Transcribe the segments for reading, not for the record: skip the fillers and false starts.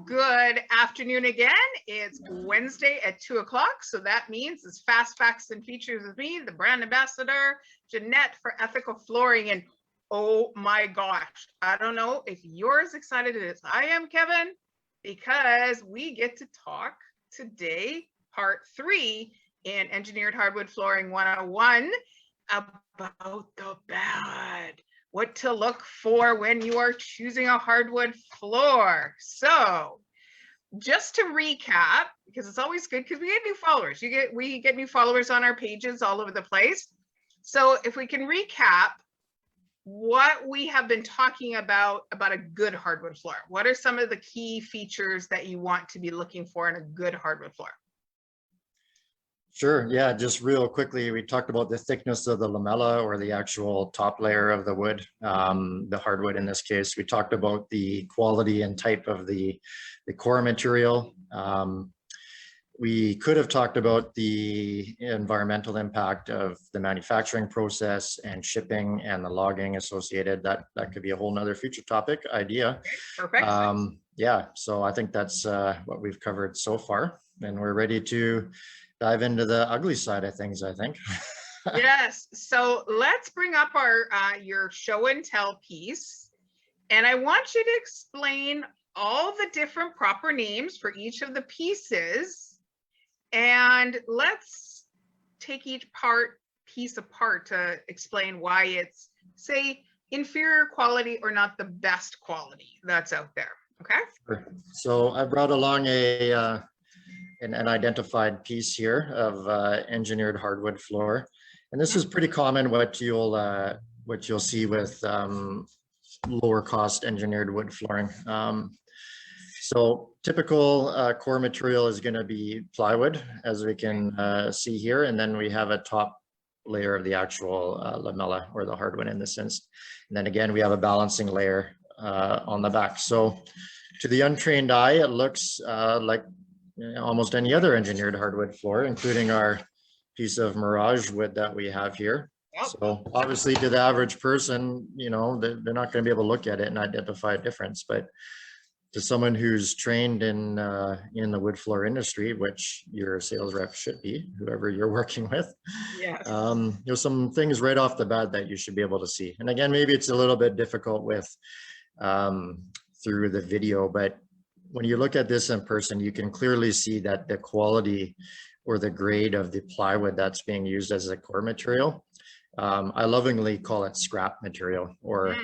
Good afternoon again. It's Wednesday at 2 o'clock. So that means it's Fast Facts and Features with me, the brand ambassador, Jeanette for Ethical Flooring. And oh my gosh, I don't know if you're as excited as I am, Kevin, because we get to talk today, part 3 in Engineered Hardwood Flooring 101, about the bad. What to look for when you are choosing a hardwood floor. So just to recap, because it's always good because we get new followers. We get new followers on our pages all over the place. So if we can recap what we have been talking about a good hardwood floor. What are some of the key features that you want to be looking for in a good hardwood floor? Sure. Yeah, just real quickly, we talked about the thickness of the lamella or the actual top layer of the wood, the hardwood in this case. We talked about the quality and type of the core material. We could have talked about the environmental impact of the manufacturing process and shipping and the logging associated. That could be a whole nother future topic idea. Okay, perfect. Yeah, so I think that's what we've covered so far, and we're ready to dive into the ugly side of things, I think. Yes, so let's bring up our your show and tell piece. And I want you to explain all the different proper names for each of the pieces. And let's take each piece apart to explain why it's, say, inferior quality or not the best quality that's out there, okay? Sure. So I brought along an identified piece here of engineered hardwood floor, and this is pretty common what you'll see with lower cost engineered wood flooring. So typical core material is going to be plywood, as we can see here, and then we have a top layer of the actual lamella or the hardwood in this instance, and then again we have a balancing layer on the back. So to the untrained eye, it looks like almost any other engineered hardwood floor, including our piece of mirage wood that we have here. Yep. So obviously to the average person, you know, they're not going to be able to look at it and identify a difference. But to someone who's trained in the wood floor industry, which your sales rep should be, whoever you're working with, yes. There's some things right off the bat that you should be able to see. And again, maybe it's a little bit difficult with through the video, but when you look at this in person, you can clearly see that the quality or the grade of the plywood that's being used as a core material. I lovingly call it scrap material or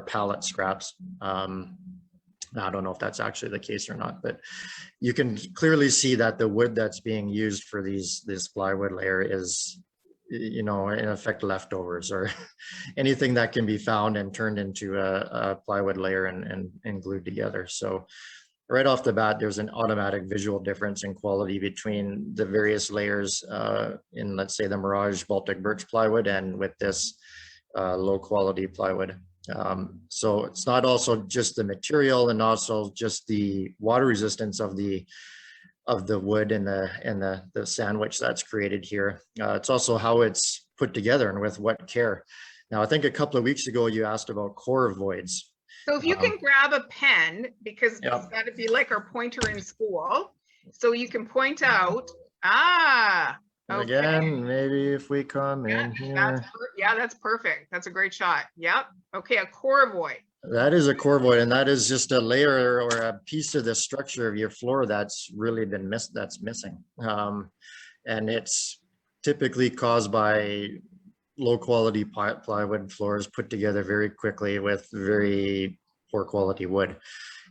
pallet scraps. I don't know if that's actually the case or not, but you can clearly see that the wood that's being used for this plywood layer is, you know, in effect leftovers or anything that can be found and turned into a plywood layer and glued together. So right off the bat, there's an automatic visual difference in quality between the various layers in, let's say, the Mirage Baltic birch plywood and with this low quality plywood. So it's not also just the material and also just the water resistance of the wood and the sandwich that's created here. It's also how it's put together and with what care. Now, I think a couple of weeks ago you asked about Coravoids. So if you can grab a pen, because it's got to be like our pointer in school, so you can point out, okay. Again, maybe if we come in here. That's perfect. That's a great shot. Yep. Okay, a Coravoid. That is a Coravoid, and that is just a layer or a piece of the structure of your floor that's really been missing. And it's typically caused by low quality plywood floors put together very quickly with very poor quality wood.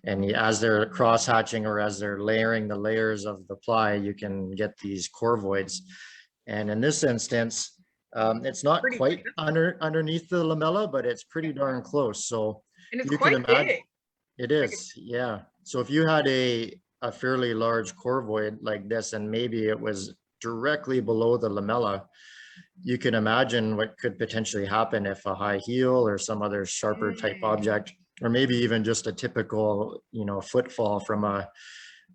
And as they're cross hatching or as they're layering the layers of the ply, you can get these Coravoids. And in this instance, it's not quite underneath the lamella, but it's pretty darn close. So and it's quite big. It is, yeah. So if you had a fairly large Coravoid like this, and maybe it was directly below the lamella, you can imagine what could potentially happen if a high heel or some other sharper type object, or maybe even just a typical, you know, footfall from a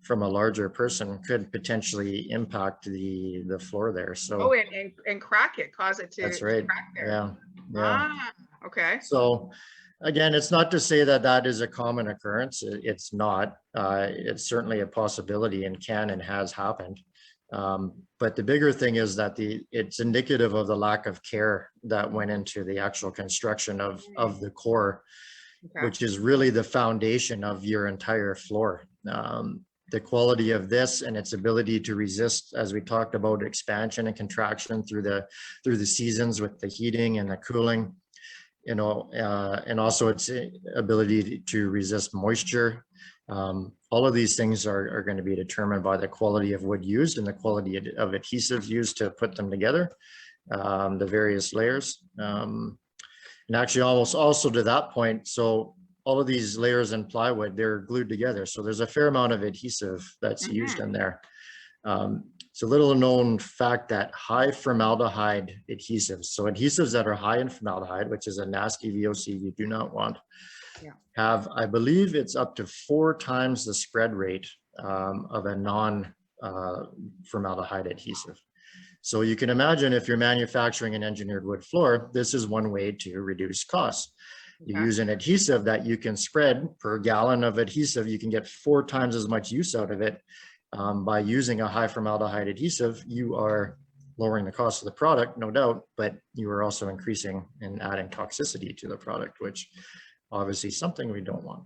larger person could potentially impact the floor there. So and crack it, cause it to that's right. crack there. Yeah. Okay. So Again, it's not to say that that is a common occurrence. It's not. It's certainly a possibility and can and has happened. But the bigger thing is that it's indicative of the lack of care that went into the actual construction of the core, Okay. which is really the foundation of your entire floor. The quality of this and its ability to resist, as we talked about, expansion and contraction through the seasons with the heating and the cooling, you know, and also its ability to resist moisture. All of these things are going to be determined by the quality of wood used and the quality of adhesives used to put them together, the various layers. And actually almost also to that point, so all of these layers in plywood, they're glued together. So there's a fair amount of adhesive that's used in there. It's a little known fact that high formaldehyde adhesives, so adhesives that are high in formaldehyde, which is a nasty VOC you do not want, have, I believe it's up to 4 times the spread rate of a non-formaldehyde adhesive. So you can imagine if you're manufacturing an engineered wood floor, this is one way to reduce costs. You use an adhesive that you can spread per gallon of adhesive, you can get 4 times as much use out of it. By using a high formaldehyde adhesive, you are lowering the cost of the product, no doubt, but you are also increasing and adding toxicity to the product, which obviously is something we don't want.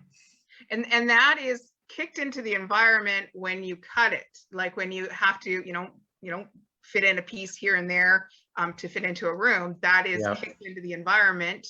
And that is kicked into the environment when you cut it, like when you have to, you know, fit in a piece here and there to fit into a room, that is kicked into the environment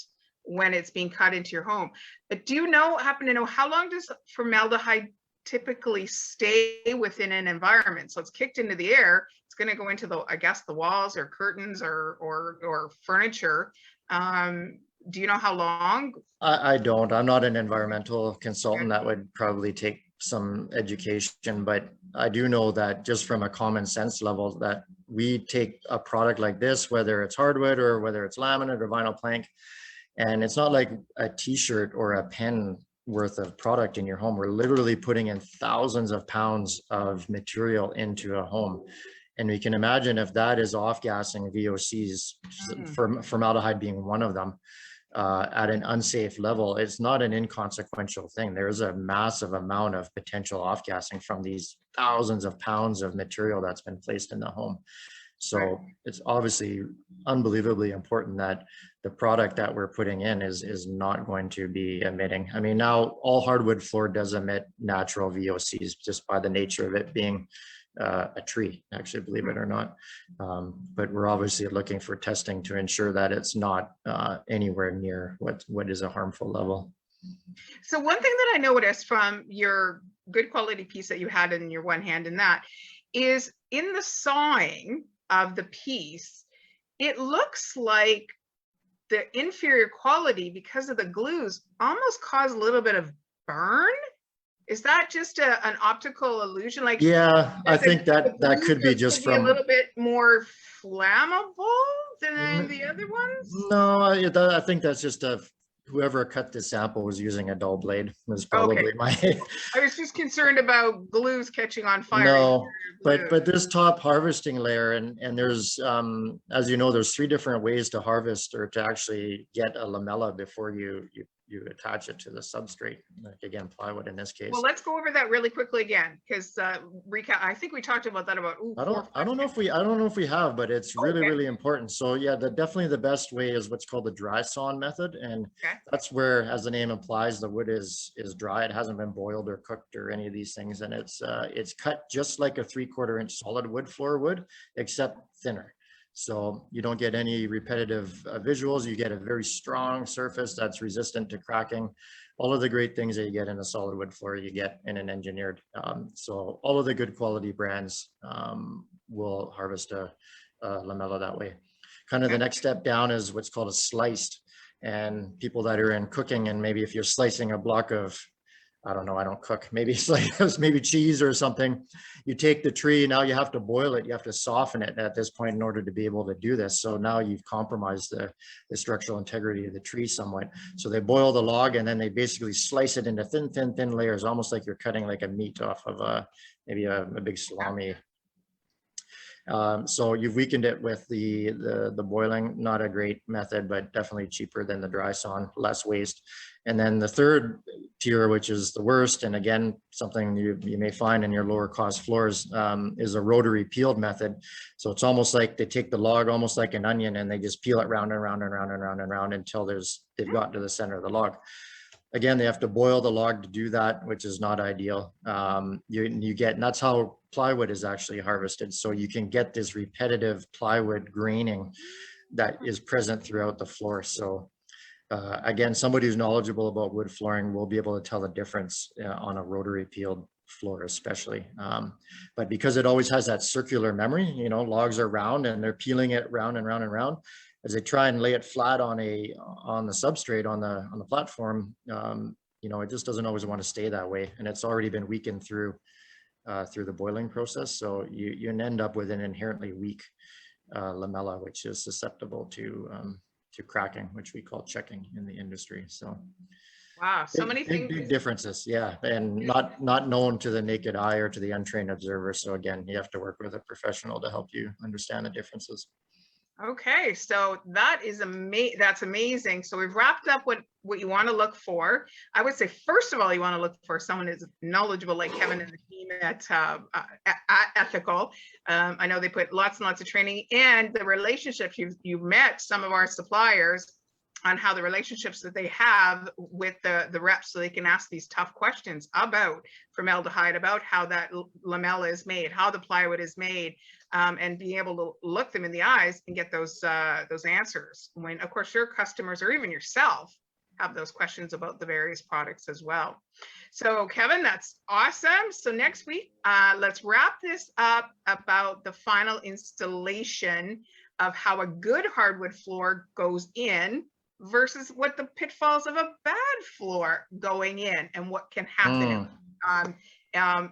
when it's being cut into your home. But do you happen to know how long does formaldehyde typically stay within an environment? So it's kicked into the air, it's going to go into the, I guess, the walls or curtains or furniture. Do you know how long? I don't. I'm not an environmental consultant. That would probably take some education, but I do know that just from a common sense level that we take a product like this, whether it's hardwood or whether it's laminate or vinyl plank, and it's not like a t-shirt or a pen worth of product in your home. We're literally putting in thousands of pounds of material into a home. And we can imagine if that is off-gassing VOCs, formaldehyde being one of them, at an unsafe level, it's not an inconsequential thing. There's a massive amount of potential off-gassing from these thousands of pounds of material that's been placed in the home. So it's obviously unbelievably important that the product that we're putting in is not going to be emitting. I mean, now all hardwood floor does emit natural VOCs just by the nature of it being a tree, actually, believe it or not. But we're obviously looking for testing to ensure that it's not anywhere near what is a harmful level. So one thing that I noticed from your good quality piece that you had in your one hand in that is in the sawing of the piece, it looks like the inferior quality because of the glues almost cause a little bit of burn. Is that just an optical illusion? Like, yeah, I think that could be just from a little bit more flammable than the other ones. No, I think that's just whoever cut the sample was using a dull blade was probably my. I was just concerned about glues catching on fire. No, but this top harvesting layer, and there's as you know, there's 3 different ways to harvest or to actually get a lamella before you attach it to the substrate, like again plywood in this case. Well, let's go over that really quickly again, because recap, I think we talked about that about I don't know if we have, but it's really important. So yeah, definitely the best way is what's called the dry sawn method, and that's where, as the name implies, the wood is dry. It hasn't been boiled or cooked or any of these things, and it's cut just like a 3/4 inch solid wood floor would, except thinner. So you don't get any repetitive visuals. You get a very strong surface that's resistant to cracking. All of the great things that you get in a solid wood floor, you get in an engineered. So all of the good quality brands will harvest a lamella that way. Kind of the next step down is what's called a sliced. And people that are in cooking, and maybe if you're slicing a block of, I don't know, I don't cook, maybe maybe cheese or something, you take the tree, now you have to boil it, you have to soften it at this point in order to be able to do this. So now you've compromised the structural integrity of the tree somewhat. So they boil the log and then they basically slice it into thin layers, almost like you're cutting like a meat off of maybe a big salami. So you've weakened it with the boiling, not a great method, but definitely cheaper than the dry sawn, less waste. And then the third tier, which is the worst, and again, something you may find in your lower cost floors, is a rotary peeled method. So it's almost like they take the log, almost like an onion, and they just peel it round and round and round and round and round until they've gotten to the center of the log. Again, they have to boil the log to do that, which is not ideal. You get, and that's how plywood is actually harvested. So you can get this repetitive plywood graining that is present throughout the floor. So again, somebody who's knowledgeable about wood flooring will be able to tell the difference on a rotary peeled floor, especially. But because it always has that circular memory, you know, logs are round and they're peeling it round and round and round. As they try and lay it flat on the substrate on the platform, you know, it just doesn't always want to stay that way, and it's already been weakened through the boiling process. So you end up with an inherently weak lamella, which is susceptible to cracking, which we call checking in the industry. So wow, so many things. Big differences, yeah, and not known to the naked eye or to the untrained observer. So again, you have to work with a professional to help you understand the differences. Okay, so that's amazing. So we've wrapped up what you want to look for. I would say, first of all, you want to look for someone who's knowledgeable, like Kevin and the team at Ethical. I know they put lots and lots of training, and the relationships you've met some of our suppliers on how the relationships that they have with the reps, so they can ask these tough questions about formaldehyde, about how that lamella is made, how the plywood is made, and being able to look them in the eyes and get those answers when, of course, your customers or even yourself have those questions about the various products as well. So Kevin, that's awesome. So next week, let's wrap this up about the final installation of how a good hardwood floor goes in versus what the pitfalls of a bad floor going in and what can happen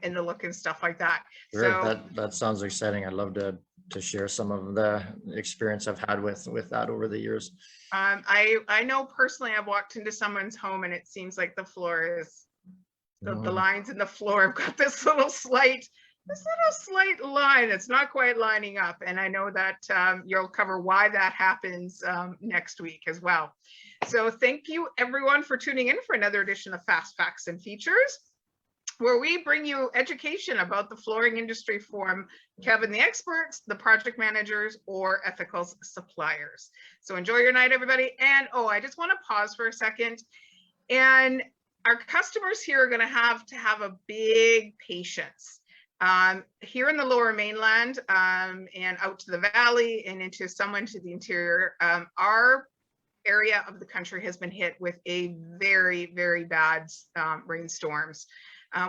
in the look and stuff like that. Sure, so that sounds exciting. I'd love to share some of the experience I've had with that over the years. I know personally, I've walked into someone's home and it seems like the floor is the lines in the floor have got this little slight line that's not quite lining up. And I know that you'll cover why that happens next week as well. So thank you everyone for tuning in for another edition of Fast Facts and Features, where we bring you education about the flooring industry from Kevin the experts, the project managers, or ethical suppliers. So enjoy your night, everybody. And I just want to pause for a second. And our customers here are going to have a big patience. Here in the Lower Mainland and out to the valley and into the interior, our area of the country has been hit with a very, very bad rainstorms.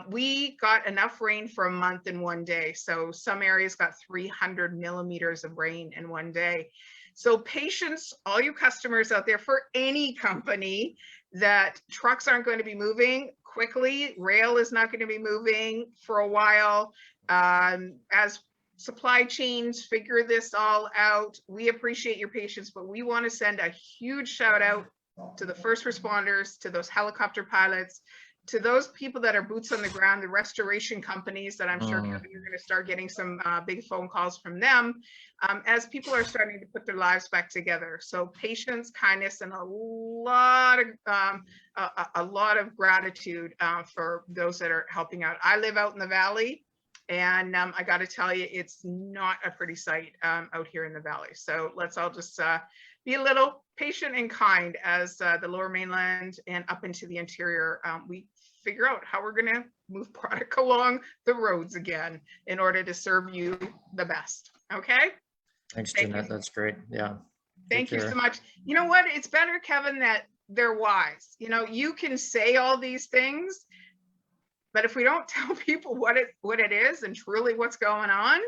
We got enough rain for a month in one day. So some areas got 300 millimeters of rain in one day. So patience, all you customers out there, for any company, that trucks aren't going to be moving quickly. Rail is not going to be moving for a while. As supply chains figure this all out, we appreciate your patience, but we want to send a huge shout out to the first responders, to those helicopter pilots, to those people that are boots on the ground, the restoration companies that I'm sure Kevin, you're going to start getting some big phone calls from them as people are starting to put their lives back together. So patience, kindness, and a lot of gratitude for those that are helping out. I live out in the valley, and I got to tell you, it's not a pretty sight out here in the valley. So let's all just be a little patient and kind as the Lower Mainland and up into the interior, we figure out how we're going to move product along the roads again in order to serve you the best. Okay. Thanks, Jeanette. That's great. Yeah. Thank you so much. You know what? It's better, Kevin, that they're wise. You know, you can say all these things, but if we don't tell people what it is and truly what's going on,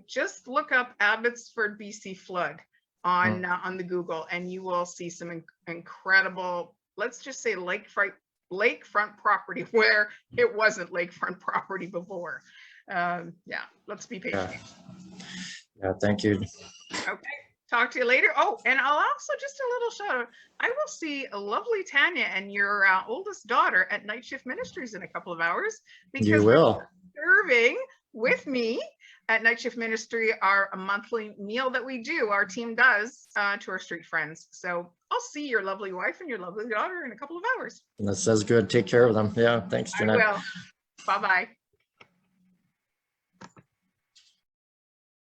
just look up Abbotsford, BC flood on the Google, and you will see some incredible, let's just say lakefront property where it wasn't lakefront property before. Yeah, let's be patient. Yeah, thank you. Okay, talk to you later. Oh, and I'll also, just a little shout out, I will see a lovely Tanya and your oldest daughter at Night Shift Ministries in a couple of hours, because you will serving with me at Night Shift Ministry are a monthly meal that we do, our team does, to our street friends. So I'll see your lovely wife and your lovely daughter in a couple of hours. That says good. Take care of them. Yeah. Thanks, I Jeanette. will. Bye-bye.